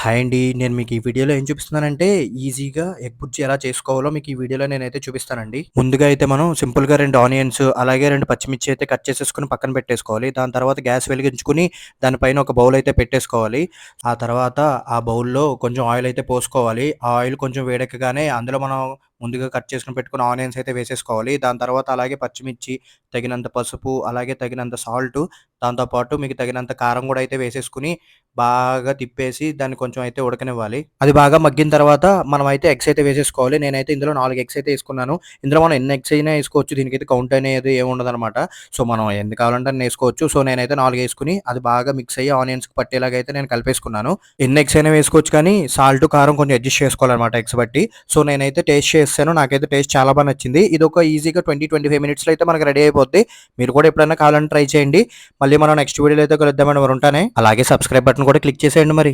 Hi అండి. నేను మీకు ఈ వీడియోలో ఏం చూపిస్తున్నానంటే, ఈజీగా ఎగ్ బుర్జీ ఎలా చేసుకోవాలో మీకు ఈ వీడియోలో నేనైతే చూపిస్తానండి. ముందుగా అయితే మనం సింపుల్‌గా 2 ఆనియన్స్, అలాగే 2 పచ్చిమిర్చి అయితే కట్ చేసేసుకొని పక్కన పెట్టేసుకోవాలి. దాని తర్వాత గ్యాస్ వెలిగించుకొని దానిపైన ఒక బౌల్ అయితే పెట్టేసుకోవాలి. ఆ తర్వాత ఆ బౌల్‌లో కొంచెం ఆయిల్ అయితే పోసుకోవాలి. ఆ ఆయిల్ కొంచెం వేడెక్కగానే అందులో మనం ముందుగా కట్ చేసుకొని పెట్టుకున్న ఆనియన్స్ అయితే వేసేసుకోవాలి. దాని తర్వాత అలాగే పచ్చిమిర్చి, తగినంత పసుపు, అలాగే తగినంత సాల్టు, దాంతో పాటు మీకు తగినంత కారం కూడా అయితే వేసేసుకొని బాగా తిప్పేసి దాన్ని కొంచెం అయితే ఉడకనివ్వాలి. అది బాగా మగ్గిన తర్వాత మనమైతే ఎగ్స్ అయితే వేసేసుకోవాలి. నేనైతే ఇందులో 4 ఎగ్స్ అయితే ఏసుకున్నాను. ఇందులో మనం ఎన్ని ఎగ్స్ అయినా ఏసుకోవచ్చు. దీనికైతే కౌంట్ అనేది ఏమి ఉండదనమాట. సో, మనం ఎన్ని కావాలంటే అన్ని ఏసుకోవచ్చు. సో, నేనైతే 4 ఏసుకొని అది బాగా మిక్స్ అయ్యి ఆనియన్స్‌కి పట్టేలాగా అయితే నేను కలిపేసుకున్నాను. ఎన్ని ఎగ్స్ అయినా వేసుకోవచ్చు కానీ సాల్ట్, కారం కొంచెం అడ్జస్ట్ చేసుకోవాలనమాట ఎగ్స్ బట్టి. సో, నేనైతే టేస్ట్ చేసేసాను. నాకైతే టేస్ట్ చాలా బా నచ్చింది. ఇదొక ఈజీగా 25 మినిట్స్‌లో అయితే మనకు రెడీ అయిపోద్ది. మీరు కూడా ఎప్పుడైనా కావాలంటే ట్రై చేయండి. మళ్ళీ మనం నెక్స్ట్ వీడియోలో అయితే కలుద్దామండి. మరి ఉంటానే. అలాగే సబ్స్క్రైబ్ బటన్ కూడా క్లిక్ చేసేయండి మరి.